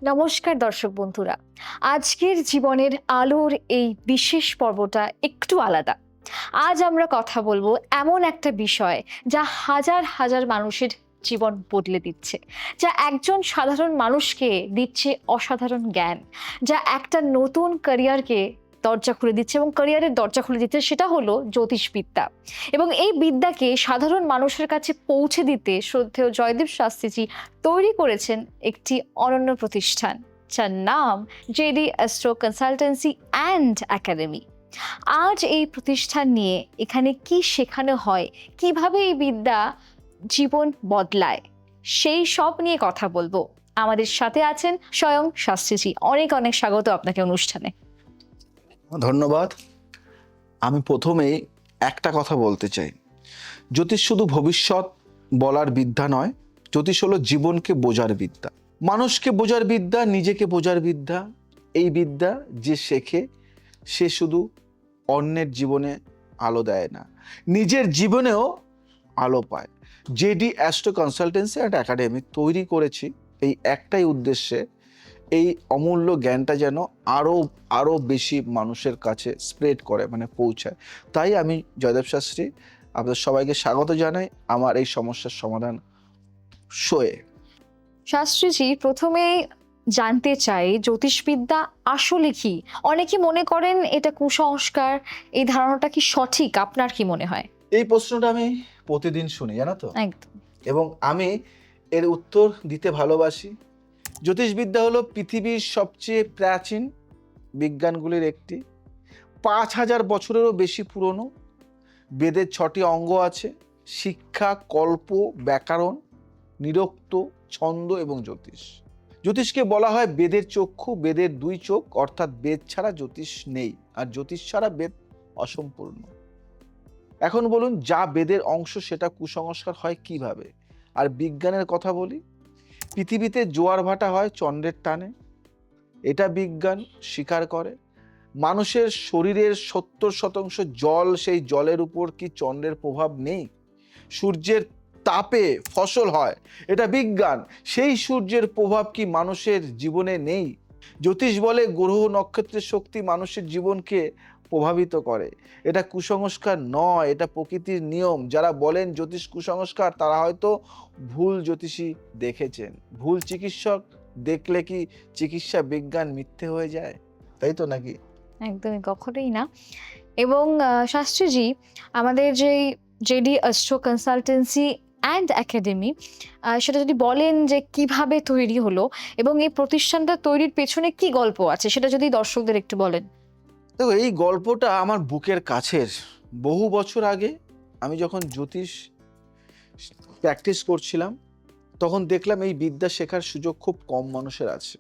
নমস্কার দর্শক বন্ধুরা। আজকের জীবনের আলোর এই বিশেষ পর্বটা একটু আলাদা। আজ আমরা কথা বলবো এমন একটা বিষয় যা হাজার হাজার মানুষের জীবন বদলে দিচ্ছে, যা একজন সাধারণ মানুষকে দিচ্ছে অসাধারণ জ্ঞান, যা একটা নতুন ক্যারিয়ারকে দরজা খুলে দিচ্ছে এবং ক্যারিয়ারের দরজা খুলে দিচ্ছে, সেটা হলো জ্যোতিষবিদ্যা। এবং এই বিদ্যাকে সাধারণ মানুষের কাছে পৌঁছে দিতে শ্রদ্ধেয় জয়দেব শাস্ত্রীজি তৈরি করেছেন একটি অনন্য প্রতিষ্ঠান, যার নাম JD astro consultancy and academy. আজ এই প্রতিষ্ঠান নিয়ে এখানে কি শেখানো হয়, কিভাবে এই বিদ্যা জীবন বদলায়, সেই সব নিয়ে কথা বলবো। আমাদের সাথে আছেন স্বয়ং শাস্ত্রীজি। অনেক অনেক স্বাগত আপনাকে অনুষ্ঠানে। ধন্যবাদ। আমি প্রথমেই একটা কথা বলতে চাই, জ্যোতিষ শুধু ভবিষ্যৎ বলার বিদ্যা নয়, জ্যোতিষ হলো জীবনকে বোঝার বিদ্যা, মানুষকে বোঝার বিদ্যা, নিজেকে বোঝার বিদ্যা। এই বিদ্যা যে শেখে সে শুধু অন্যের জীবনে আলো দেয় না, নিজের জীবনেও আলো পায়। JD astro consultancy and academy তৈরি করেছি এই একটাই উদ্দেশ্যে, এই অমূল্য জ্ঞানটা যেন আরো আরো বেশি মানুষের কাছে স্প্রেড করে, মানে পৌঁছায়। তাই আমি জয়দেব শাস্ত্রী আপনাদের সবাইকে স্বাগত জানাই আমার এই সমস্যার সমাধান শোয়ে। শাস্ত্রীজি, প্রথমে জানতে চাই জ্যোতিষবিদ্যা আসলে কি। অনেকে মনে করেন এটা কুসংস্কার, এই ধারণাটা কি সঠিক? আপনার কি মনে হয়? এই প্রশ্নটা আমি প্রতিদিন শুনি, জানো তো, একদম। এবং আমি এর উত্তর দিতে ভালোবাসি। জ্যোতিষবিদ্যা হলো পৃথিবীর সবচেয়ে প্রাচীন বিজ্ঞানগুলির একটি, 5,000 বছরেরও বেশি পুরনো। বেদের 6টি অঙ্গ আছে: শিক্ষা, কল্প, ব্যাকরণ, নিরক্ত, ছন্দ এবং জ্যোতিষ। জ্যোতিষকে বলা হয় বেদের চক্ষু, বেদের 2 চোখ, অর্থাৎ বেদ ছাড়া জ্যোতিষ নেই, আর জ্যোতিষ ছাড়া বেদ অসম্পূর্ণ। এখন বলুন, যা বেদের অংশ সেটা কুসংস্কার হয় কিভাবে? আর বিজ্ঞানের কথা বলি, পৃথিবীতে জোয়ার ভাটা হয় চন্দ্রের টানে, এটা বিজ্ঞান স্বীকার করে। মানুষের শরীরের 70% জল, সেই জলের উপর কি চন্দ্রের প্রভাব নেই? সূর্যের তাপে ফসল হয়, এটা বিজ্ঞান, সেই সূর্যের প্রভাব কি মানুষের জীবনে নেই? জ্যোতিষ বলে গ্রহ নক্ষত্রের শক্তি মানুষের জীবনকে প্রভাবিত করে, এটা কুসংস্কার নয়, এটা প্রকৃতির নিয়ম। যারা বলেন জ্যোতিষ কুসংস্কার তারা হয়তো ভুল জ্যোতিষী দেখেছেন। ভুল চিকিৎসক দেখলে কি চিকিৎসা বিজ্ঞান মিথ্যে হয়ে যায়? তাই তো নাকি? একদমই, কখনোই না। এবং শাস্ত্রীজি, আমাদের যে JD astro consultancy and academy, সেটা যদি বলেন যে কিভাবে তৈরি হলো এবং এই প্রতিষ্ঠানটা তৈরির পেছনে কি গল্প আছে, সেটা যদি দর্শকদের একটু বলেন। দেখো, এই গল্পটা আমার বুকের কাছের। বহু বছর আগে আমি যখন জ্যোতিষ প্র্যাকটিস করছিলাম, তখন দেখলাম এই বিদ্যা শেখার সুযোগ খুব কম মানুষের আছে।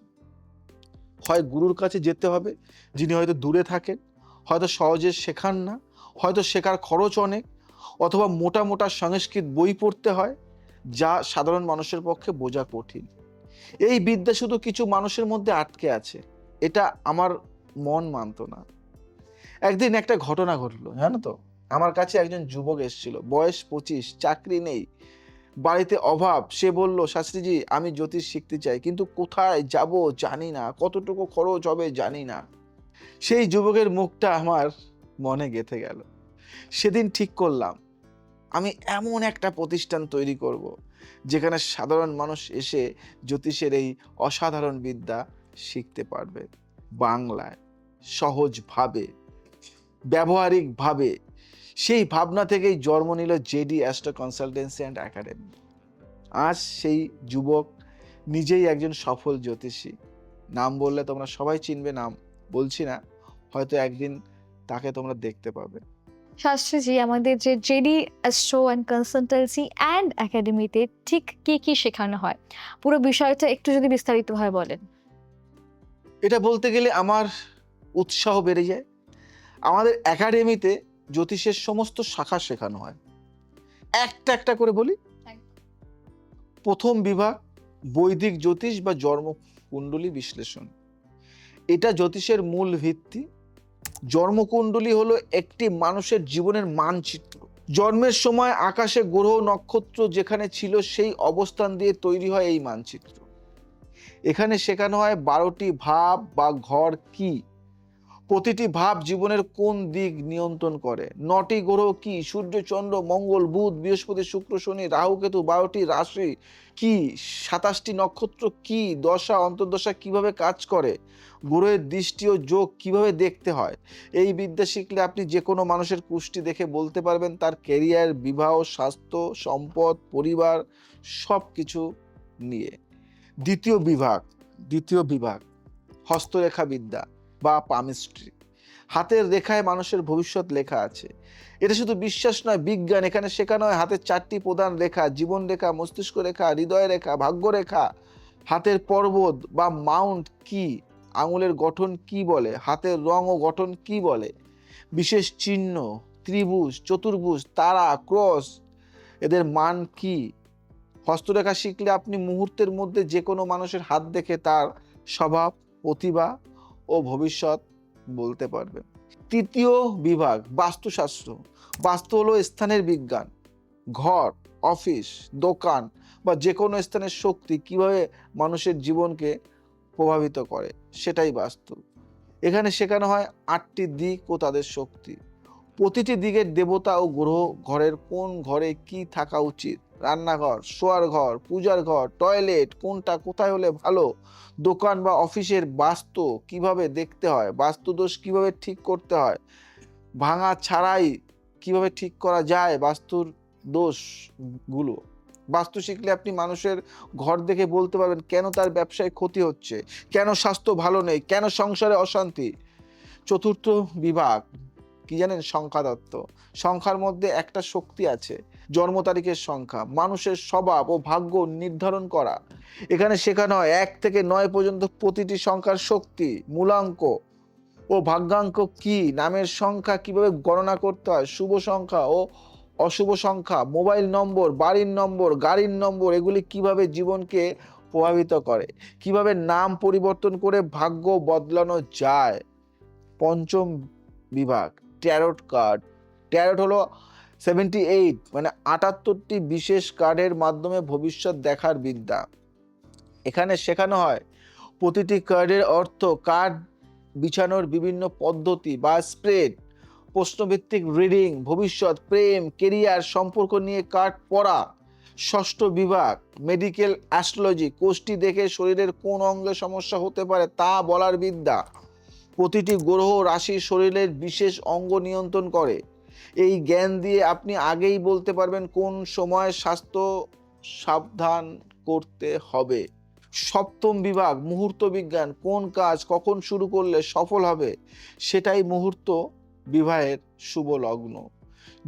হয় গুরুর কাছে যেতে হবে, যিনি হয়তো দূরে থাকেন, হয়তো সহজে শেখান না, হয়তো শেখার খরচ অনেক, অথবা মোটা মোটা সংস্কৃত বই পড়তে হয়, যা সাধারণ মানুষের পক্ষে বোঝা কঠিন। এই বিদ্যা শুধু কিছু মানুষের মধ্যে আটকে আছে, এটা আমার মন মানতো না। একদিন একটা ঘটনা ঘটলো, জানো তো। আমার কাছে একজন যুবক এসেছিল, বয়স 25, চাকরি নেই, বাড়িতে অভাব। সে বলল, শাস্ত্রীজি আমি জ্যোতিষ শিখতে চাই, কিন্তু কোথায় যাব জানি না, কতটুকু খরচ হবে জানি না। সেই যুবকের মুখটা আমার মনে গেঁথে গেল। সেদিন ঠিক করলাম আমি এমন একটা প্রতিষ্ঠান তৈরি করব, যেখানে সাধারণ মানুষ এসে জ্যোতিষের এই অসাধারণ বিদ্যা শিখতে পারবে, বাংলায়, সহজভাবে, ব্যবহারিকভাবে। সেই ভাবনা থেকেই জন্ম নিল JD astro consultancy and academy. আজ সেই যুবক নিজেই একজন সফল জ্যোতিষী। নাম বললে তোমরা সবাই চিনবে, নাম বলছি না, হয়তো একদিন তাকে তোমরা দেখতে পাবে। শাস্ত্রীজি, আমাদের যে JD astro and consultancy and একাডেমিতে ঠিক কি কি শেখানো হয়, পুরো বিষয়টা একটু যদি বিস্তারিতভাবে বলেন। এটা বলতে গেলে আমার উৎসাহ বেড়ে যায়। আমাদের একাডেমিতে জ্যোতিষের সমস্ত শাখা শেখানো হয়। একটা একটা করে বলি। প্রথম বিভাগ বৈদিক জ্যোতিষ বা জন্মকুণ্ডলী বিশ্লেষণ। এটা জ্যোতিষের মূল ভিত্তি। জন্মকুণ্ডলী হলো একটি মানুষের জীবনের মানচিত্র। জন্মের সময় আকাশে গ্রহ নক্ষত্র যেখানে ছিল সেই অবস্থান দিয়ে তৈরি হয় এই মানচিত্র। এখানে শেখানো হয় 12টি ভাব বা ঘর কি, প্রতিটি ভাব জীবনের কোন দিক নিয়ন্ত্রণ করে, 9টি গ্রহ কি, সূর্য চন্দ্র মঙ্গল বুধ বৃহস্পতি শুক্র শনি রাহু কেতু, 12টি রাশি কি, 27টি নক্ষত্র কি, দশা অন্তর্দশা কিভাবে কাজ করে, গ্রহের দৃষ্টি ও যোগ কিভাবে দেখতে হয়। এই বিদ্যা শিখলে আপনি যে কোনো মানুষের কুষ্টি দেখে বলতে পারবেন তার ক্যারিয়ার, বিবাহ, স্বাস্থ্য, সম্পদ, পরিবার সব কিছু নিয়ে। দ্বিতীয় বিভাগ হস্তরেখা বিদ্যা বা পামিস্ট্রি। হাতের রেখায় মানুষের ভবিষ্যৎ লেখা আছে। এটা শুধু বিশ্বাস নয়, বিজ্ঞান। এখানে শেখানো হয় হাতের 4টি প্রধান রেখা, জীবন রেখা, মস্তিষ্ক রেখা, হৃদয় রেখা, ভাগ্য রেখা। হাতের পর্বত বা মাউন্ট কি, আঙুলের গঠন কি বলে, হাতের রং ও গঠন কি বলে, বিশেষ চিহ্ন, ত্রিভুজ, চতুর্ভুজ, তারা, ক্রস, এদের মান কি। হস্তরেখা শিখলে আপনি মুহূর্তের মধ্যে যে কোনো মানুষের হাত দেখে তার স্বভাব, প্রতিভা ও ভবিষ্যৎ বলতে পারবেন। তৃতীয় বিভাগ বাস্তুশাস্ত্র। বাস্তু হলো স্থানের বিজ্ঞান। ঘর, অফিস, দোকান বা যে কোনো স্থানের শক্তি কিভাবে মানুষের জীবনকে প্রভাবিত করে সেটাই বাস্তু। এখানে শেখানো হয় 8টি দিক ও তাদের শক্তি, প্রতিটি দিকের দেবতা ও গ্রহ, ঘরের কোন ঘরে কি থাকা উচিত, রান্নাঘর, শোয়ার ঘর, পূজার ঘর, টয়লেট কোনটা কোথায় হলে ভালো, দোকান বা অফিসের বাস্তু কিভাবে দেখতে হয়, বাস্তুদোষ কিভাবে ঠিক করতে হয়, ভাঙা ছাড়াই কিভাবে ঠিক করা যায় বাস্তুর দোষগুলো। বাস্তু শিখলে আপনি মানুষের ঘর দেখে বলতে পারবেন কেন তার ব্যবসায় ক্ষতি হচ্ছে, কেন স্বাস্থ্য ভালো নেই, কেন সংসারে অশান্তি। চতুর্থ বিভাগ কি জানেন, সংখ্যাতত্ত্ব। সংখ্যার মধ্যে একটা শক্তি আছে, জন্ম তারিখের সংখ্যা, মানুষের স্বভাব ও ভাগ্য নির্ধারণ করা। এখানে শেখানো হয় 1 থেকে 9 পর্যন্ত প্রতিটি সংখ্যার শক্তি, মূলাঙ্ক ও ভাগ্যাঙ্ক কি, নামের সংখ্যা কিভাবে গণনা করতে হয়, শুভ সংখ্যা ও অশুভ সংখ্যা, মোবাইল নম্বর, বাড়ির নম্বর, গাড়ির নম্বর, এগুলি কিভাবে জীবনকে প্রভাবিত করে, কিভাবে নাম পরিবর্তন করে ভাগ্য বদলানো যায়। পঞ্চম বিভাগ ট্যারোট কার্ড। ট্যারোট হলো 78 মানে 78টি বিশেষ কার্ডের মাধ্যমে ভবিষ্যৎ দেখার বিদ্যা। এখানে শেখানো হয় প্রতিটি কার্ডের অর্থ, কার্ড বিছানোর বিভিন্ন পদ্ধতি বা স্প্রেড, প্রশ্নভিত্তিক রিডিং, ভবিষ্যৎ, প্রেম, কেরিয়ার, সম্পর্ক নিয়ে কার্ড পড়া। ষষ্ঠ বিভাগ মেডিকেল অ্যাস্ট্রোলজি। কোষ্ঠী দেখে শরীরের কোন অঙ্গে সমস্যা হতে পারে তা বলার বিদ্যা। প্রতিটি গ্রহ রাশি শরীরের বিশেষ অঙ্গ নিয়ন্ত্রণ করে। এই জ্ঞান দিয়ে আপনি আগেই বলতে পারবেন কোন সময় স্বাস্থ্য সাবধান করতে হবে। সপ্তম বিভাগ মুহূর্ত বিজ্ঞান। কোন কাজ কখন শুরু করলে সফল হবে সেটাই মুহূর্ত বিবাহের শুভ লগ্ন।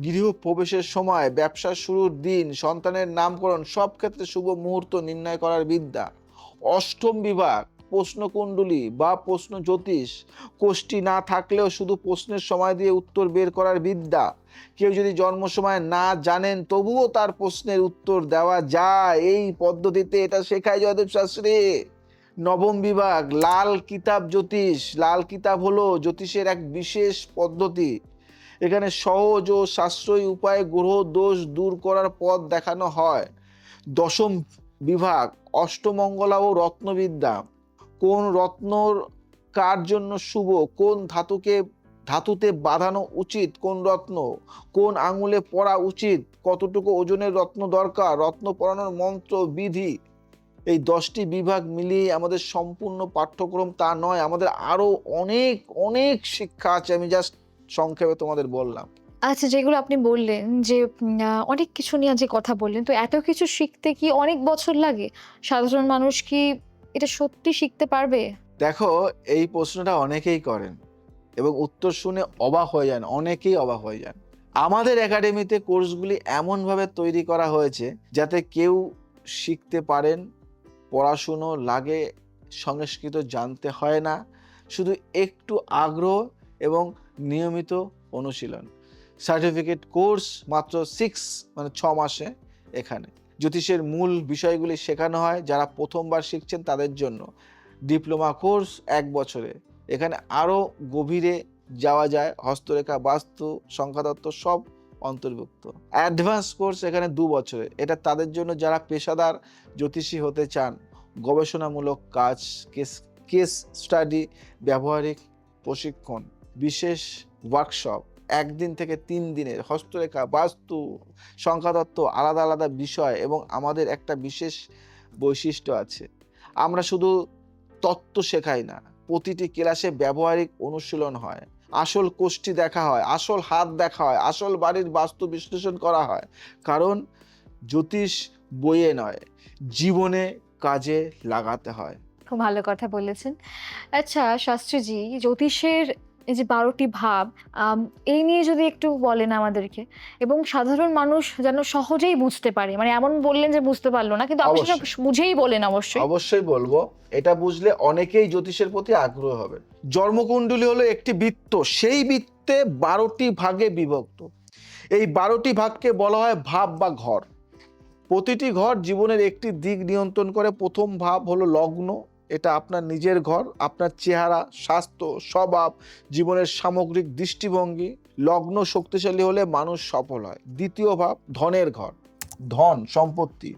গৃহ প্রবেশের সময়, ব্যবসা শুরুর দিন, সন্তানের নামকরণ সব ক্ষেত্রে শুভ মুহূর্ত নির্ণয় করার বিদ্যা। অষ্টম বিভাগ প্রশ্নকুণ্ডলী বা প্রশ্ন জ্যোতিষ। কোষ্ঠী না থাকলেও শুধু প্রশ্নের সময় দিয়ে উত্তর বের করার বিদ্যা। কেউ যদি জন্ম সময় না জানেন তবুও তার প্রশ্নের উত্তর দেওয়া যায়, এই পদ্ধতিতে এটা শেখায় জয়দেব শাস্ত্রী। নবম বিভাগ লাল কিতাব জ্যোতিষ। লাল কিতাব হলো জ্যোতিষের এক বিশেষ পদ্ধতি। এখানে সহজ ও সাশ্রয়ী উপায়ে গ্রহ দোষ দূর করার পথ দেখানো হয়। দশম বিভাগ অষ্টমঙ্গলা ও রত্নবিদ্যা। কোন রত্নর কার জন্য শুভ, কোন ধাতুতে বাঁধানো উচিত, কোন রত্ন কোন আঙুলে পরা উচিত, কতটুকু ওজনের রত্ন দরকার, রত্ন পরানোর মন্ত্র বিধি। এই 10টি বিভাগ মিলিয়ে আমাদের সম্পূর্ণ পাঠ্যক্রম তা নয়, আমাদের আরো অনেক অনেক শিক্ষা আছে। আমি জাস্ট সংক্ষেপে তোমাদের বললাম। আচ্ছা, যেগুলো আপনি বললেন যে অনেক কিছু নিয়ে যে কথা বললেন, তো এত কিছু শিখতে কি অনেক বছর লাগে? সাধারণ মানুষ কি এটা সত্যি শিখতে পারবে? দেখো, এই প্রশ্নটা অনেকেই করেন এবং উত্তর শুনে অবাক হয়ে যান, অনেকেই অবাক হয়ে যান। আমাদের একাডেমিতে কোর্সগুলি এমনভাবে তৈরি করা হয়েছে যাতে কেউ শিখতে পারেন, পড়াশুনো লাগে, সংস্কৃত জানতে হয় না, শুধু একটু আগ্রহ এবং নিয়মিত অনুশীলন। সার্টিফিকেট কোর্স মাত্র 6 মাসে। এখানে জ্যোতিষের মূল বিষয়গুলি শেখানো হয়, যারা প্রথমবার শিখছেন তাদের জন্য। ডিপ্লোমা কোর্স 1 বছরে। এখানে আরও গভীরে যাওয়া যায়, হস্তরেখা, বাস্তু, সংখ্যাতত্ত্ব সব অন্তর্ভুক্ত। অ্যাডভান্স কোর্স এখানে 2 বছরে। এটা তাদের জন্য যারা পেশাদার জ্যোতিষী হতে চান। গবেষণামূলক কাজ, কেস স্টাডি, ব্যবহারিক প্রশিক্ষণ, বিশেষ ওয়ার্কশপ, 1 দিন থেকে 3 দিনের, হস্তরেখা, বাস্তু, সংখ্যাতত্ত্ব, আলাদা আলাদা বিষয়। এবং আমাদের একটা বিশেষ বৈশিষ্ট্য আছে, আমরা শুধু তত্ত্ব শেখাই না, প্রতিটি ক্লাসে ব্যবহারিক অনুশীলন হয়, আসল কোষ্ঠী দেখা হয়, আসল হাত দেখা হয়, আসল বাড়ির বাস্তু বিশ্লেষণ করা হয়। কারণ জ্যোতিষ বইয়ে নয়, জীবনে কাজে লাগাতে হয়। খুব ভালো কথা বলেছেন। আচ্ছা শাস্ত্রীজি, জ্যোতিষের এই যে 12টি ভাব, আম এই নিয়ে যদি একটু বলেন আমাদেরকে, এবং সাধারণ মানুষ যেন সহজেই বুঝতে পারে। মানে এমন বললেন যে বুঝতে পারল না, কিন্তু আপনি সেটা অবশ্যই বুঝেই বলেন অবশ্যই। অবশ্যই বলবো, এটা বুঝলে অনেকেই জ্যোতিষের প্রতি আগ্রহ হবে। জন্মকুণ্ডলী হলো একটি বৃত্ত, সেই বৃত্তে 12টি ভাগে বিভক্ত। এই 12টি ভাগকে বলা হয় ভাব বা ঘর। প্রতিটি ঘর জীবনের একটি দিক নিয়ন্ত্রণ করে। প্রথম ভাব হলো লগ্ন, এটা আপনার নিজের ঘর, আপনার চেহারা, স্বাস্থ্য, স্বভাব, জীবনের সামগ্রিক দৃষ্টিভঙ্গি। লগ্ন শক্তিশালী হলে মানুষ সফল হয়। দ্বিতীয় ভাব ধনের ঘর, ধন সম্পত্তি,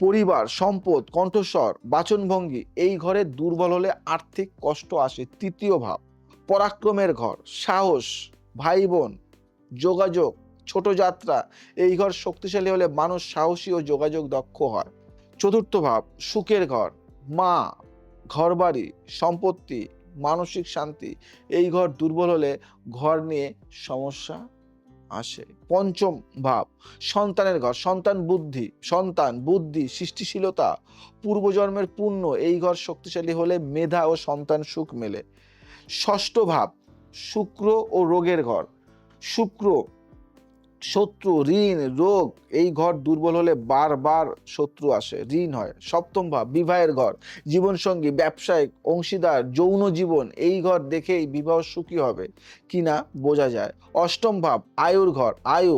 পরিবার, সম্পদ, কণ্ঠস্বর, বাচনভঙ্গি। এই ঘরে দুর্বল হলে আর্থিক কষ্ট আসে। তৃতীয় ভাব পরাক্রমের ঘর, সাহস, ভাই বোন, যোগাযোগ, ছোট যাত্রা। এই ঘর শক্তিশালী হলে মানুষ সাহসী ও যোগাযোগ দক্ষ হয়। চতুর্থ ভাব সুখের ঘর, মা, ঘরবাড়ি, সম্পত্তি, মানসিক শান্তি। এই ঘর দুর্বল হলে ঘর নিয়ে সমস্যা আসে। পঞ্চম ভাব সন্তানের ঘর, সন্তান বুদ্ধি, সৃষ্টিশীলতা, পূর্বজন্মের পুণ্য। এই ঘর শক্তিশালী হলে মেধা ও সন্তান সুখ মেলে। ষষ্ঠ ভাব শুক্র ও রোগের ঘর, শুক্র শত্রু, ঋণ, রোগ। এই ঘর দুর্বল হলে বারবার শত্রু আসে, ঋণ হয়। সপ্তম ভাব বিবাহের ঘর, জীবনসঙ্গী, ব্যবসায়িক, অংশীদার, যৌন জীবন। এই ঘর দেখেই বিবাহ সুখী হবে কিনা বোঝা যায়। অষ্টম ভাব আয়ুর ঘর, আয়ু,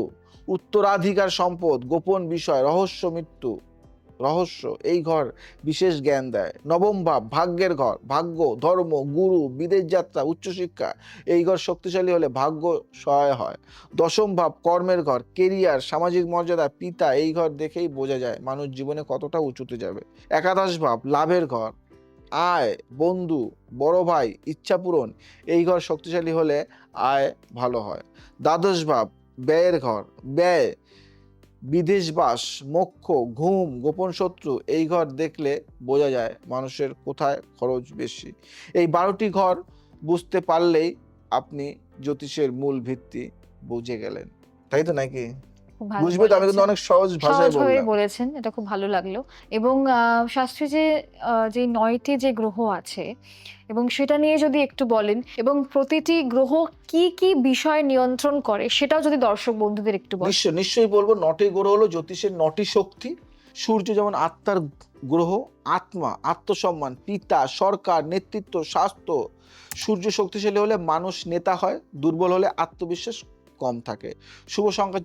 উত্তরাধিকার, সম্পদ, গোপন বিষয়, রহস্য। এই ঘর বিশেষ জ্ঞান দেয়। নবম ভাব ভাগ্যের ঘর, ভাগ্য, ধর্ম, গুরু, বিদেশ যাত্রা, উচ্চশিক্ষা। এই ঘর শক্তিশালী হলে ভাগ্য সহায় হয়। দশম ভাব কর্মের ঘর, কেরিয়ার, সামাজিক মর্যাদা, পিতা। এই ঘর দেখেই বোঝা যায় মানুষ জীবনে কতটা উঁচুতে যাবে। একাদশ ভাব লাভের ঘর, আয়, বন্ধু, বড় ভাই, ইচ্ছা পূরণ। এই ঘর শক্তিশালী হলে আয় ভালো হয়। দ্বাদশ ভাব ব্যয়ের ঘর, ব্যয়, বিদেশবাস, মোক্ষ, ঘুম, গোপন শত্রু। এই ঘর দেখলে বোঝা যায় মানুষের কোথায় খরচ বেশি। এই 12টি ঘর বুঝতে পারলেই আপনি জ্যোতিষের মূল ভিত্তি বুঝে গেলেন, তাই তো নাকি? খুব ভালো বুঝবে তো? আমি কিন্তু বলেছেন। অনেক সহজ ভাষায় সহজ হয়ে বললাম। বলেছেন, এটা খুব ভালো লাগলো। এবং শাস্ত্রী যে 9টি যে গ্রহ আছে, এবং সেটা নিয়ে যদি একটু বলেন, এবং প্রতিটি গ্রহ কি কি বিষয় নিয়ন্ত্রণ করে সেটাও যদি দর্শক বন্ধুদের একটু বলেন। নিশ্চয়ই বলবো। 9টি গ্রহ হলো জ্যোতিষের 9টি শক্তি। সূর্য যেমন আত্মার গ্রহ, আত্মা, আত্মসম্মান, পিতা, সরকার, নেতৃত্ব, স্বাস্থ্য। সূর্য শক্তিশালী হলে মানুষ নেতা হয়, দুর্বল হলে আত্মবিশ্বাস কম থাকে। শুভ সংখ্যা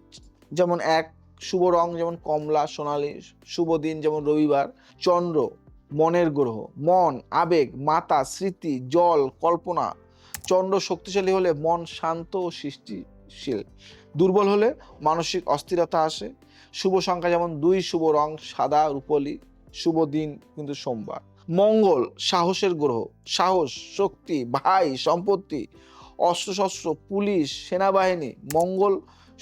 যেমন 1, শুভ রং যেমন কমলা, সোনালী, শুভ দিন যেমন রবিবার। চন্দ্র মনের গ্রহ, মন, আবেগ, মাতা, স্মৃতি, জল, কল্পনা। চন্দ্র শক্তিশালী হলে মন শান্ত ও সৃষ্টিশীল, দুর্বল হলে মানসিক অস্থিরতা আসে। শুভ সংখ্যা যেমন 2, শুভ রং সাদা, রূপলি, শুভ দিন কিন্তু সোমবার। মঙ্গল সাহসের গ্রহ, সাহস, শক্তি, ভাই, সম্পত্তি, অস্ত্রশস্ত্র, পুলিশ, সেনাবাহিনী। মঙ্গল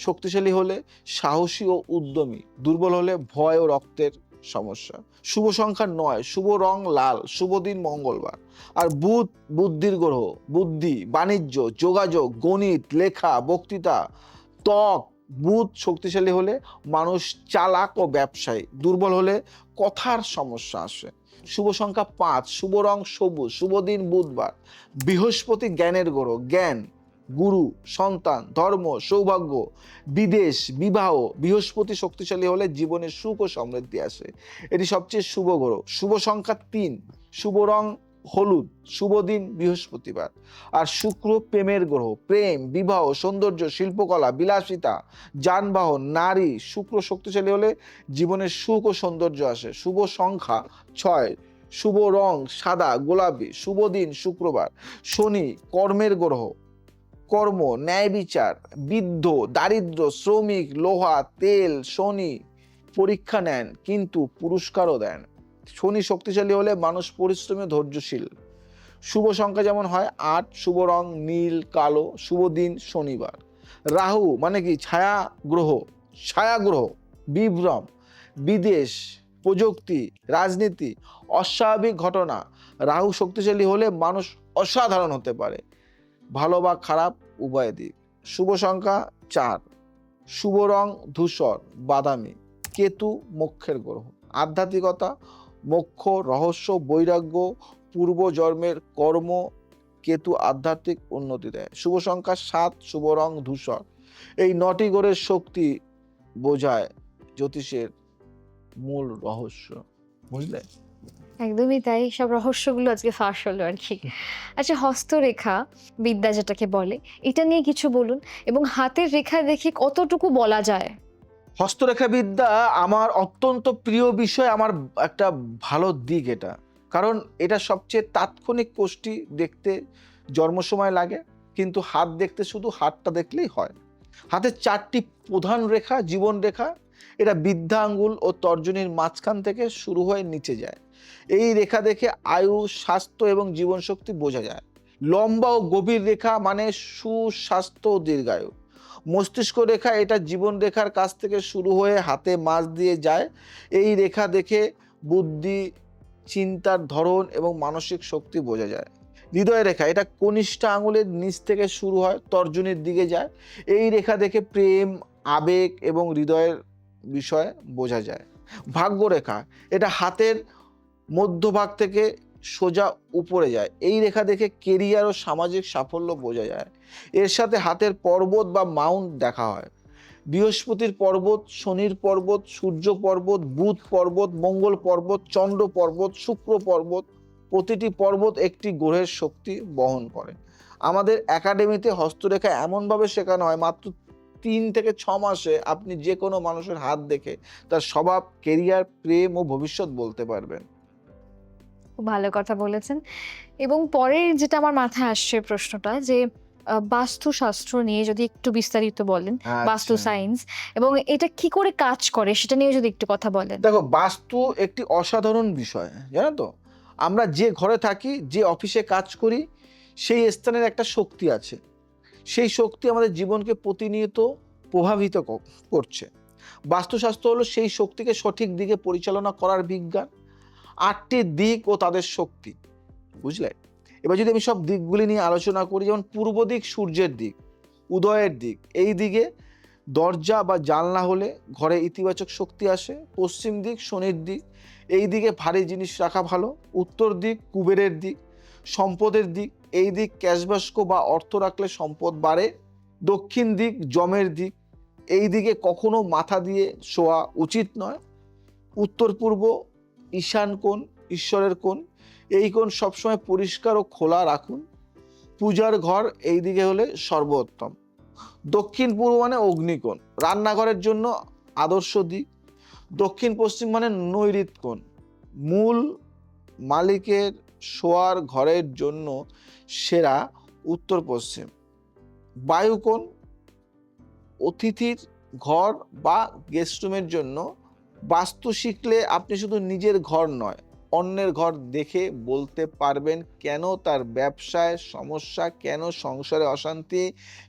শক্তিশালী হলে সাহসী ও উদ্যমী, দুর্বল হলে ভয় ও রক্তের সমস্যা। শুভ সংখ্যা 9, শুভ রং লাল, শুভ দিন মঙ্গলবার। আর বুধ বুদ্ধির গ্রহ, বুদ্ধি, বাণিজ্য, যোগাযোগ, গণিত, লেখা, বক্তৃতা, ত্বক। বুধ শক্তিশালী হলে মানুষ চালাক ও ব্যবসায়ী, দুর্বল হলে কথার সমস্যা আসে। শুভ সংখ্যা 5, শুভ রং সবুজ, শুভ দিন বুধবার। বৃহস্পতি জ্ঞানের গ্রহ, জ্ঞান, গুরু, সন্তান, ধর্ম, সৌভাগ্য, বিদেশ, বিবাহ। বৃহস্পতি শক্তিশালী হলে জীবনে সুখ ও সমৃদ্ধি আসে। এটি সবচেয়ে শুভ গ্রহ। শুভ সংখ্যা 3, শুভ রং হলুদ, শুভ দিন বৃহস্পতিবার। আর শুক্র প্রেমের গ্রহ, প্রেম, বিবাহ, সৌন্দর্য, শিল্পকলা, বিলাসিতা, যানবাহন, নারী। শুক্র শক্তিশালী হলে জীবনে সুখ ও সৌন্দর্য আসে। শুভ সংখ্যা 6, শুভ রং সাদা, গোলাপি, শুভ দিন শুক্রবার। শনি কর্মের গ্রহ, কর্ম, ন্যায় বিচার, বৃদ্ধ, দারিদ্র, শ্রমিক, লোহা, তেল। শনি পরীক্ষা নেন কিন্তু পুরস্কারও দেন। শনি শক্তিশালী হলে মানুষ পরিশ্রমী, ধৈর্যশীল। শুভ সংখ্যা যেমন হয় 8, শুভ রং নীল, কালো, শুভ দিন শনিবার। রাহু মানে কি? ছায়া গ্রহ, বিভ্রম, বিদেশ, প্রযুক্তি, রাজনীতি, অস্বাভাবিক ঘটনা। রাহু শক্তিশালী হলে মানুষ অসাধারণ হতে পারে, ভালো বা খারাপ উভয় দিক। শুভ সংখ্যা 4, শুভ রং ধূসর, বাদামি। কেতু মোক্ষের গ্রহ, আধ্যাত্মিকতা, মোক্ষ, রহস্য, বৈরাগ্য, পূর্ব জন্মের কর্ম। কেতু আধ্যাত্মিক উন্নতি দেয়। শুভ সংখ্যা 7, শুভ রং ধূসর। এই 9টি গ্রহের শক্তি বোঝায় জ্যোতিষের মূল রহস্য, বুঝলে? একদমই তাই, সব রহস্যগুলো আজকে ফাঁস হলো আর কি। আচ্ছা, হস্তরেখা বিদ্যা যেটাকে বলে, এটা নিয়ে কিছু বলুন, এবং হাতের রেখা দেখে কতটুকু বলা যায়? হস্তরেখা বিদ্যা আমার অত্যন্ত প্রিয় বিষয়, আমার একটা ভালো দিক এটা। কারণ এটা সবচেয়ে তাৎক্ষণিক কোষ্ঠী, দেখতে জন্ম সময় লাগে, কিন্তু হাত দেখতে শুধু হাতটা দেখলেই হয়। হাতের 4টি প্রধান রেখা, জীবন রেখা। এটা বৃদ্ধা আঙ্গুল ও তর্জনীর মাঝখান থেকে শুরু হয়ে নিচে যায়। এই রেখা দেখে আয়ু, স্বাস্থ্য এবং জীবন শক্তি বোঝা যায়। লম্বা ও গভীর রেখা মানে সুস্বাস্থ্য ও দীর্ঘায়ু। মস্তিষ্ক রেখা, এটা জীবন রেখার কাছ থেকে শুরু হয়ে হাতে মাঝ দিয়ে যায়। এই রেখা দেখে বুদ্ধি, চিন্তার ধরন এবং মানসিক শক্তি বোঝা যায়। হৃদয় রেখা, এটা কনিষ্ঠ আঙুলের নিচ থেকে শুরু হয়, তর্জনীর দিকে যায়। এই রেখা দেখে প্রেম, আবেগ এবং হৃদয়ের বিষয় বোঝা যায়। ভাগ্য রেখা, এটা হাতের মধ্যভাগ থেকে সোজা উপরে যায়। এই রেখা দেখে কেরিয়ার ও সামাজিক সাফল্য বোঝা যায়। এর সাথে হাতের পর্বত বা মাউন্ট দেখা হয়। বৃহস্পতির পর্বত, শনির পর্বত, সূর্য পর্বত, বুধ পর্বত, মঙ্গল পর্বত, চন্দ্র পর্বত, শুক্র পর্বত। প্রতিটি পর্বত একটি গ্রহের শক্তি বহন করে। আমাদের একাডেমিতে হস্তরেখা এমনভাবে শেখানো হয়, মাত্র 3 থেকে 6 মাসে আপনি যে কোনো মানুষের হাত দেখে তার স্বভাব, কেরিয়ার, প্রেম ও ভবিষ্যৎ বলতে পারবেন। খুব ভালো কথা বলেছেন। এবং পরের যেটা আমার মাথায় আসছে প্রশ্নটা, যে বাস্তুশাস্ত্র নিয়ে যদি একটু বিস্তারিত বলেন, বাস্তু আচ্ছা, সায়েন্স, এবং এটা কি করে কাজ করে সেটা নিয়ে যদি একটু কথা বলেন। দেখো, বাস্তু একটি অসাধারণ বিষয়, জানো তো? আমরা যে ঘরে থাকি, যে অফিসে কাজ করি, সেই স্থানের একটা শক্তি আছে। সেই শক্তি আমাদের জীবনকে প্রতিনিয়ত প্রভাবিত করছে। বাস্তুশাস্ত্র হলো সেই শক্তিকে সঠিক দিকে পরিচালনা করার বিজ্ঞান। 8টি দিক ও তাদের শক্তি, বুঝলে? এবার যদি আমি সব দিকগুলি নিয়ে আলোচনা করি, যেমন পূর্ব দিক সূর্যের দিক, উদয়ের দিক। এই দিকে দরজা বা জানলা হলে ঘরে ইতিবাচক শক্তি আসে। পশ্চিম দিক শনির দিক, এই দিকে ভারী জিনিস রাখা ভালো। উত্তর দিক কুবেরের দিক, সম্পদের দিক। এই দিক ক্যাশবাস্ক বা অর্থ রাখলে সম্পদ বাড়ে। দক্ষিণ দিক যমের দিক, এই দিকে কখনো মাথা দিয়ে শোয়া উচিত নয়। উত্তর পূর্ব ঈশান কোণ, ঈশ্বরের কোণ। এই কোণ সবসময় পরিষ্কার ও খোলা রাখুন। পূজার ঘর এই দিকে হলে সর্বোত্তম। দক্ষিণ পূর্ব মানে অগ্নিকোণ, রান্নাঘরের জন্য আদর্শ দিক। দক্ষিণ পশ্চিম মানে নৈঋত কোণ, মূল মালিকের শোয়ার ঘরের জন্য সেরা। উত্তর পশ্চিম বায়ুকোণ, অতিথির ঘর বা গেস্ট রুমের জন্য। বাস্তু শিখলে আপনি শুধু নিজের ঘর নয়, অন্যের ঘর দেখে বলতে পারবেন কেন তার ব্যবসায় সমস্যা, কেন সংসারে অশান্তি,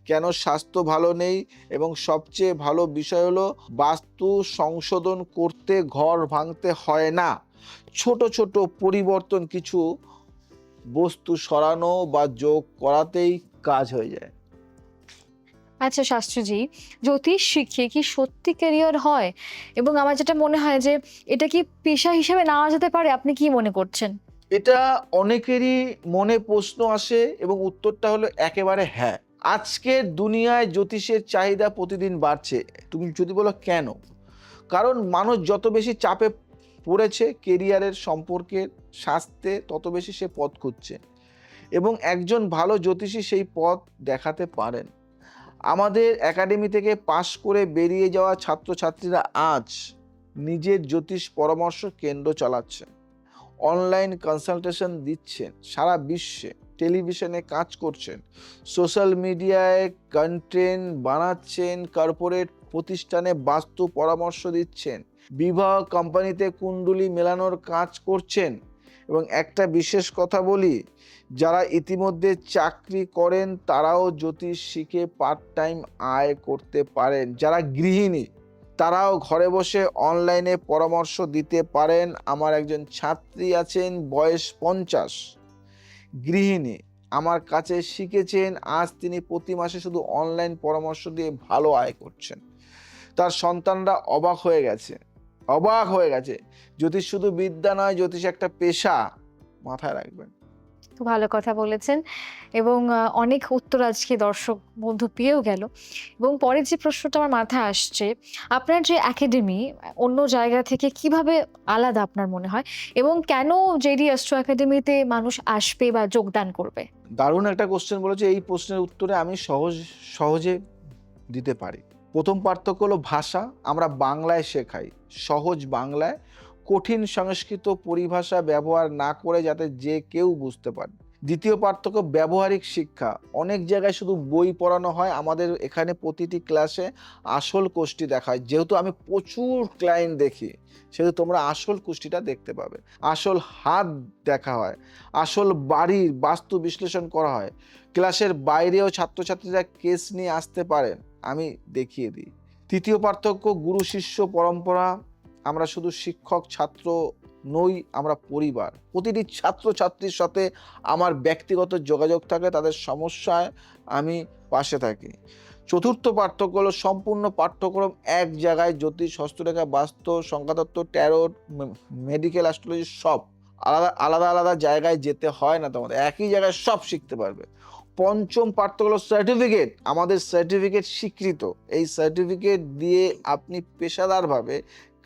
কেন স্বাস্থ্য ভালো নেই। এবং সবচেয়ে ভালো বিষয় হলো, বাস্তু সংশোধন করতে ঘর ভাঙতে হয় না। ছোট ছোট পরিবর্তন, কিছু বস্তু সরানো বা যোগ করাতেই কাজ হয়ে যায়। আচ্ছা শাস্ত্রীজি, জ্যোতিষ শিখিয়ে কি সত্যি ক্যারিয়ার হয়? এবং আমার যেটা মনে হয় যে এটা কি পেশা হিসেবে নেওয়া যেতে পারে, আপনি কি মনে করছেন? এটা অনেকেরই মনে প্রশ্ন আসে এবং উত্তরটা হলো একেবারে হ্যাঁ। আজকের দুনিয়ায় জ্যোতিষের চাহিদা প্রতিদিন বাড়ছে। তুমি যদি বলো কেন? কারণ মানুষ যত বেশি চাপে পড়েছে, কেরিয়ারের, সম্পর্কের, স্বাস্থ্যে, তত বেশি সে পথ খুঁজছে এবং একজন ভালো জ্যোতিষী সেই পথ দেখাতে পারেন। আমাদের একাডেমি থেকে পাশ করে বেরিয়ে যাওয়া ছাত্রছাত্রীরা আজ নিজের জ্যোতিষ পরামর্শ কেন্দ্র চালাচ্ছে, অনলাইন কনসালটেশন দিচ্ছেন, সারা বিশ্বে টেলিভিশনে কাজ করছেন, সোশ্যাল মিডিয়ায় কন্টেন্ট বানাচ্ছেন, কর্পোরেট প্রতিষ্ঠানে বাস্তু পরামর্শ দিচ্ছেন। বিবাহ কোম্পানিতে কুণ্ডলী মেলানোর কাজ করছেন। এবং একটা বিশেষ কথা বলি, যারা ইতিমধ্যে চাকরি করেন তারাও জ্যোতিষ শিখে পার্ট টাইম আয় করতে পারেন। যারা গৃহিণী তারাও ঘরে বসে অনলাইনে পরামর্শ দিতে পারেন। আমার একজন ছাত্রী আছেন, বয়স 50, গৃহিণী, আমার কাছে শিখেছেন। আজ তিনি প্রতি মাসে শুধু অনলাইন পরামর্শ দিয়ে ভালো আয় করছেন। তার সন্তানরা অবাক হয়ে গেছে। জ্যোতিষ শুধু বিদ্যা নয়, জ্যোতিষ একটা পেশা, মাথায় রাখবেন। খুব ভালো কথা বলেছেন এবং অনেক উত্তর আজকে দর্শক বন্ধু পেয়েও গেল। এবং পরের যে প্রশ্নটা আমার মাথায় আসছে, আপনার যে একাডেমি অন্য জায়গা থেকে কিভাবে আলাদা আপনার মনে হয়, এবং কেন জেডি অ্যাস্ট্রো একাডেমিতে মানুষ আসবে বা যোগদান করবে? দারুণ একটা কোশ্চেন বলেছে। এই প্রশ্নের উত্তরে আমি সহজে দিতে পারি। প্রথম পার্থক্য হলো ভাষা। আমরা বাংলায় শেখাই, সহজ বাংলায়, কঠিন সংস্কৃত পরিভাষা ব্যবহার না করে, যাতে যে কেউ বুঝতে পারে। দ্বিতীয় পার্থক্য ব্যবহারিক শিক্ষা। অনেক জায়গায় শুধু বই পড়ানো হয়, আমাদের এখানে প্রতিটি ক্লাসে আসল কোষ্ঠী দেখায়। যেহেতু আমি প্রচুর ক্লায়েন্ট দেখি, সেহেতু তোমরা আসল কোষ্ঠীটা দেখতে পাবে। আসল হাত দেখা হয়, আসল বাড়ির বাস্তু বিশ্লেষণ করা হয়। ক্লাসের বাইরেও ছাত্রছাত্রীরা কেস নিয়ে আসতে পারেন, আমি দেখিয়ে দিই। তৃতীয় পার্থক্য গুরু শিষ্য পরম্পরা। আমরা শুধু শিক্ষক ছাত্র নই, আমরা পরিবার। প্রতিটি ছাত্রছাত্রীর সাথে আমার ব্যক্তিগত যোগাযোগ থাকে, তাদের সমস্যায় আমি পাশে থাকি। চতুর্থ পার্থক্য হলো সম্পূর্ণ পাঠ্যক্রম এক জায়গায়। জ্যোতিষ, হস্তরেখা, বাস্তু, সংখ্যাতত্ত্ব, ট্যারোট, মেডিকেল অ্যাস্ট্রোলজি সব আলাদা আলাদা জায়গায় যেতে হয় না, তোমাদের একই জায়গায় সব শিখতে পারবে। পঞ্চম পার্থক্য হলো সার্টিফিকেট। আমাদের সার্টিফিকেট স্বীকৃত। এই সার্টিফিকেট দিয়ে আপনি পেশাদারভাবে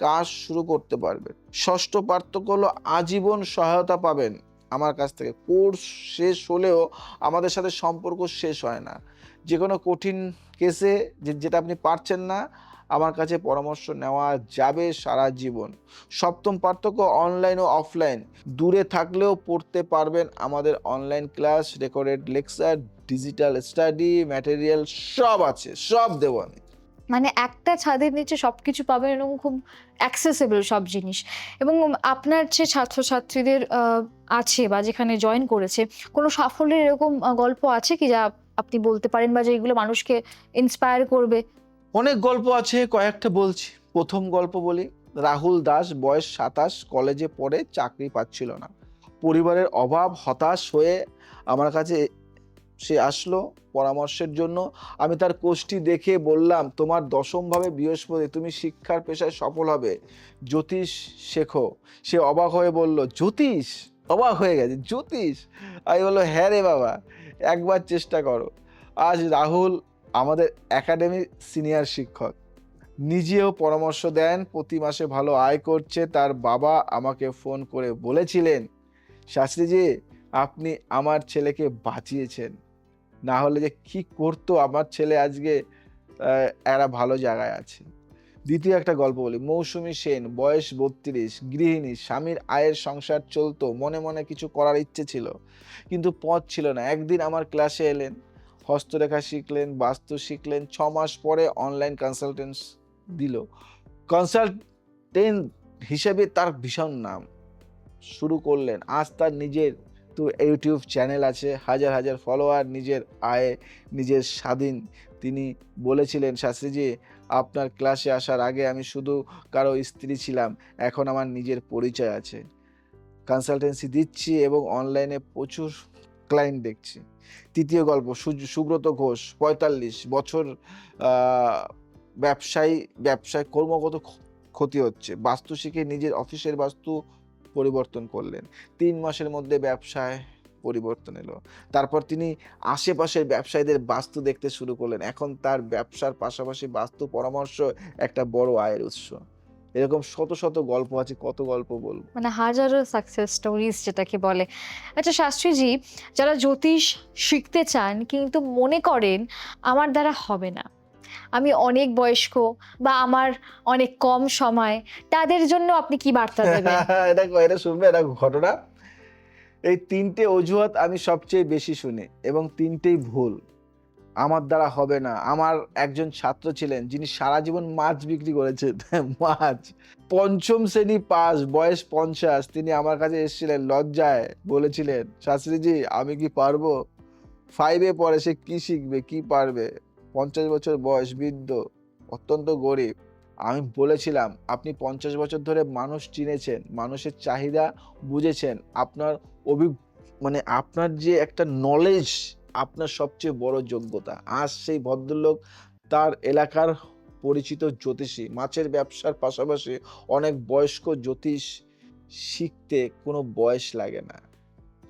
কাজ শুরু করতে পারবেন। ষষ্ঠ পার্থক্য হলো আজীবন সহায়তা পাবেন আমার কাছ থেকে। কোর্স শেষ হলেও আমাদের সাথে সম্পর্ক শেষ হয় না। যে কোনো কঠিন কেসে যেটা আপনি পারছেন না, আমার কাছে পরামর্শ নেওয়া যাবে সারা জীবন। সপ্তম পার্থক্য অনলাইন ও অফলাইন। দূরে থাকলেও পড়তে পারবেন আমাদের online class, recorded lecture, digital study material সব আছে, সব দেবো আমি। মানে একটা ছাদের নিচে সবকিছু পাবেন এবং খুব অ্যাক্সেসিবল সব জিনিস। এবং আপনার যে ছাত্রছাত্রীদের আছে বা যেখানে জয়েন করেছে, কোনো সাফল্যের এরকম গল্প আছে কি যা আপনি বলতে পারেন, বা যেগুলো মানুষকে ইন্সপায়ার করবে? অনেক গল্প আছে, কয়েকটা বলছি। প্রথম গল্প বলি। রাহুল দাস, বয়স 27, কলেজে পড়ে, চাকরি পাচ্ছিল না। পরিবারের অভাব, হতাশ হয়ে আমার কাছে সে আসলো পরামর্শের জন্য। আমি তার কোষ্ঠী দেখে বললাম, তোমার দশমভাবে বৃহস্পতি, তুমি শিক্ষার পেশায় সফল হবে, জ্যোতিষ শেখো। সে অবাক হয়ে বলল, জ্যোতিষ? অবাক হয়ে গেছে, জ্যোতিষ? আমি বললো, হ্যাঁ রে বাবা, একবার চেষ্টা করো। আজ রাহুল আমাদের একাডেমির সিনিয়র শিক্ষক, নিজেও পরামর্শ দেন, প্রতি মাসে ভালো আয় করছে। তার বাবা আমাকে ফোন করে বলেছিলেন, শাস্ত্রীজি, আপনি আমার ছেলেকে বাঁচিয়েছেন, না হলে যে কি করতো আমার ছেলে আজকে একটা ভালো জায়গায় আছে। দ্বিতীয় একটা গল্প বলি। মৌসুমী সেন, বয়স 32, গৃহিণী, স্বামীর আয়ের সংসার চলতো, মনে মনে কিছু করার ইচ্ছে ছিল কিন্তু পথ ছিল না। একদিন আমার ক্লাসে এলেন, হস্তরেখা শিখলেন, বাস্তু শিখলেন। 6 মাস পরে অনলাইন কনসালটেন্স দিল। কনসালটেন্ট হিসেবে তার ভীষণ নাম শুরু করলেন। আজ তার নিজের তো ইউটিউব চ্যানেল আছে, হাজার হাজার ফলোয়ার, নিজের আয়ে নিজের স্বাধীন। তিনি বলেছিলেন, শাস্ত্রীজি, আপনার ক্লাসে আসার আগে আমি শুধু কারো স্ত্রী ছিলাম, এখন আমার নিজের পরিচয় আছে। কনসালটেন্সি দিচ্ছি এবং অনলাইনে প্রচুর ক্লায়েন্ট দেখছি। তৃতীয় গল্প, সুব্রত ঘোষ, 45 বছর, ব্যবসায় ক্রমাগত ক্ষতি হচ্ছে। বাস্তু শিখে নিজের অফিসের বাস্তু পরিবর্তন করলেন। 3 মাসের মধ্যে ব্যবসায় পরিবর্তন এলো। তারপর তিনি আশেপাশের ব্যবসায়ীদের বাস্তু দেখতে শুরু করলেন। এখন তার ব্যবসার পাশাপাশি বাস্তু পরামর্শ একটা বড় আয়ের উৎস। এরকম শত শত গল্প আছে, কত গল্প বলবো। মানে হাজারো সাকসেস স্টোরিজ যেটাকে বলে। আচ্ছা শাস্ত্রীজি, যারা জ্যোতিষ শিখতে চান কিন্তু মনে করেন আমার দ্বারা হবে না, আমি অনেক বয়স্ক বা আমার অনেক কম সময়, তাদের জন্য আপনি কি বার্তা দেবেন? এটা শুনবে, এটা ঘটনা। এই 3টে অজুহাত আমি সবচেয়ে বেশি শুনি এবং 3টেই ভুল। আমার দ্বারা হবে না। আমার একজন ছাত্র ছিলেন যিনি সারা জীবন মাছ বিক্রি করেছেন। মাছ। পঞ্চম শ্রেণী পাস, বয়স 50। তিনি আমার কাছে এসেছিলেন লজ্জায়, বলেছিলেন, শাস্ত্রীজি আমি কি পারবো? 5 এ পড়ে, সে কি শিখবে, কি পারবে? 50 বছর বয়স, বৃদ্ধ, অত্যন্ত গরিব। আমি বলেছিলাম, আপনি 50 বছর ধরে মানুষ চিনেছেন, মানুষের চাহিদা বুঝেছেন। আপনার মানে আপনার যে একটা নলেজ, আপনার সবচেয়ে বড় যোগ্যতা। আজ সেই ভদ্রলোক তার এলাকার পরিচিত জ্যোতিষী, মাছের ব্যবসার পাশাপাশি অনেক বয়স্ক জ্যোতিষ। শিখতে কোনো বয়স লাগে না।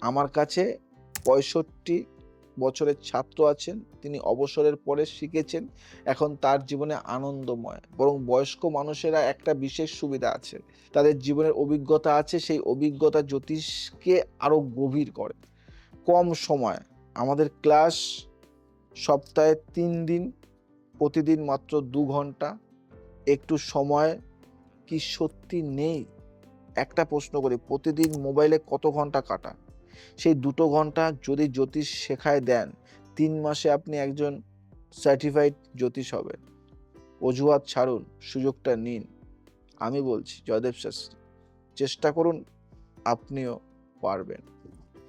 আমার কাছে 65 বছরের ছাত্র আছেন, তিনি অবসরের পরে শিখেছেন, এখন তার জীবনে আনন্দময়। বরং বয়স্ক মানুষেরা একটা বিশেষ সুবিধা আছে, তাদের জীবনের অভিজ্ঞতা আছে, সেই অভিজ্ঞতা জ্যোতিষকে আরো গভীর করে। কম সময়, আমাদের ক্লাস সপ্তাহে 3 দিন, প্রতিদিন মাত্র 2 ঘন্টা। একটু সময় কি সত্যি নেই? একটা প্রশ্ন করি, প্রতিদিন মোবাইলে কত ঘন্টা কাটান? সেই 2 ঘন্টা যদি জ্যোতিষ শেখায় দেন, 3 মাসে আপনি একজন সার্টিফাইড জ্যোতিষ হবেন। অজুহাত ছাড়ুন, সুযোগটা নিন। আমি বলছি জয়দেব শাস্ত্রী, চেষ্টা করুন, আপনিও পারবেন।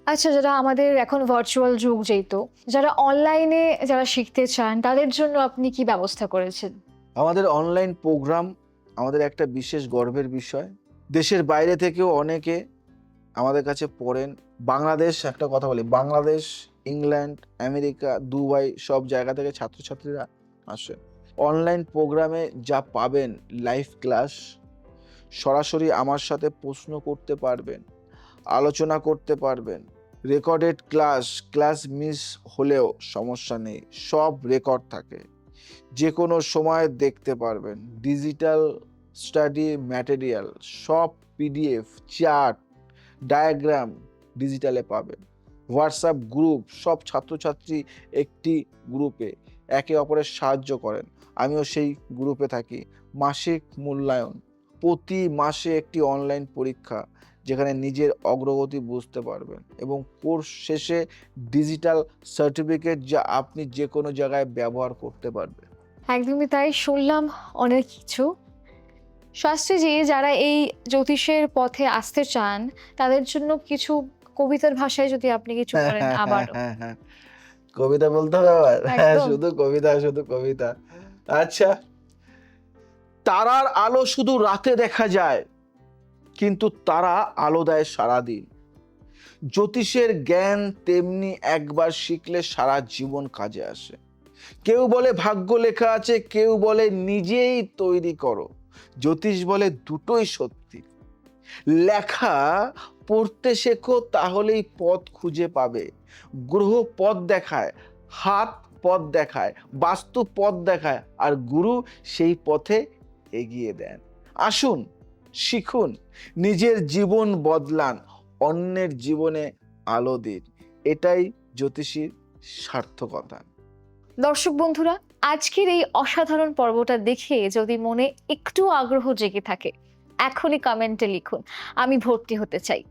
আচ্ছা, যারা আমাদের এখন ভার্চুয়াল যুগ যেহেতু, যারা অনলাইনে যারা শিখতে চান তাদের জন্য আপনি কি ব্যবস্থা করেছেন? আমাদের অনলাইন প্রোগ্রাম আমাদের একটা বিশেষ গর্বের বিষয়। দেশের বাইরে থেকেও অনেকে আমাদের কাছে পড়েন। বাংলাদেশ, একটা কথা বলি, বাংলাদেশ, ইংল্যান্ড, আমেরিকা, দুবাই, সব জায়গা থেকে ছাত্রছাত্রীরা আসেন। অনলাইন প্রোগ্রামে যা পাবেন, লাইভ ক্লাস, সরাসরি আমার সাথে প্রশ্ন করতে পারবেন, আলোচনা করতে পারবেন, রেকর্ডেড ক্লাস মিস হলেও সমস্যা নেই, সব রেকর্ড থাকে, যে কোনো সময় দেখতে পারবেন। ডিজিটাল স্টাডি ম্যাটেরিয়াল, সব পিডিএফ, চার্ট, ডায়াগ্রাম ডিজিটালে পাবেন। হোয়াটসঅ্যাপ গ্রুপ, সব ছাত্রছাত্রী একটি গ্রুপে একে অপরের সাহায্য করেন, আমিও সেই গ্রুপে থাকি। মাসিক মূল্যায়ন, প্রতি মাসে একটি অনলাইন পরীক্ষা, যেখানে নিজের অগ্রগতি বুঝতে পারবেন, এবং কোর্স শেষে ডিজিটাল সার্টিফিকেট, যা আপনি যে কোনো জায়গায় ব্যবহার করতে পারবেন। একদমই তাই, শুনলাম অনেক কিছু। শাস্ত্রীজি, যারা এই জ্যোতিষের পথে আসতে চান তাদের জন্য কিছু কবিতার ভাষায় যদি আপনি কিছু বলেন আবারও। হ্যাঁ, কবিতা বলতে হবে আবার? হ্যাঁ, একদম। শুধু কবিতা, শুধু কবিতা। আচ্ছা, তারার আলো শুধু রাতে দেখা যায়, কিন্তু তারা আলো দেয় সারাদিন। জ্যোতিষের জ্ঞান তেমনি একবার শিখলে সারা জীবন কাজে আসে। কেউ বলে ভাগ্য লেখা আছে, কেউ বলে নিজেই তৈরি করো। জ্যোতিষ বলে দুটোই সত্যি। লেখা পড়তে শেখো, তাহলেই পথ খুঁজে পাবে। গ্রহ পথ দেখায়, হাত পথ দেখায়, বাস্তু পথ দেখায়, আর গুরু সেই পথে এগিয়ে দেন। আসুন, শিখুন, নিজের জীবন বদলান, অন্যের জীবনে আলো দিন। এটাই জ্যোতিষীর সার্থকতা। দর্শক বন্ধুরা, আজকের এই অসাধারণ পর্বটা দেখে যদি মনে একটু আগ্রহ জেগে থাকে, এখনই কমেন্টে লিখুন আমি ভর্তি হতে চাই।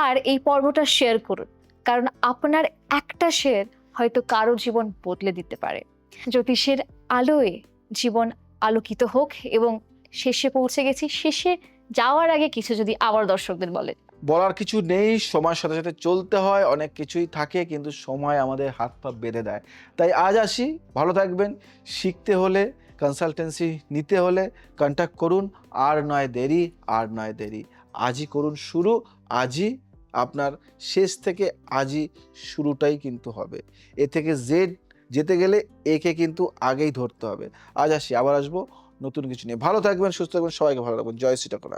আর এই পর্বটা শেয়ার করুন, কারণ আপনার একটা শেয়ার হয়তো কারো জীবন বদলে দিতে পারে। জ্যোতিষের আলোয় জীবন আলোকিত হোক। এবং শেষে পৌঁছে গেছি, শেষে যাওয়ার আগে কিছু যদি আবার দর্শকদের বলেন। বলার কিছু নেই, সময়ের সাথে সাথে চলতে হয়, অনেক কিছুই থাকে, কিন্তু সময় আমাদের হাত পা বেঁধে দেয়। তাই আজ আসি, ভালো থাকবেন। শিখতে হলে, কনসালটেন্সি নিতে হলে কন্ট্যাক্ট করুন। আর নয় দেরি, আর নয় দেরি, আজই করুন শুরু। আজই আপনার শেষ থেকে আজই শুরুটাই কিন্তু হবে। এ থেকে জেড যেতে গেলে একে কিন্তু আগেই ধরতে হবে। আজ আসি, আবার আসবো নতুন কিছু নিয়ে। ভালো থাকবেন, সুস্থ থাকবেন, সবাইকে ভালো রাখবেন। জয় শ্রী ঠাকুর।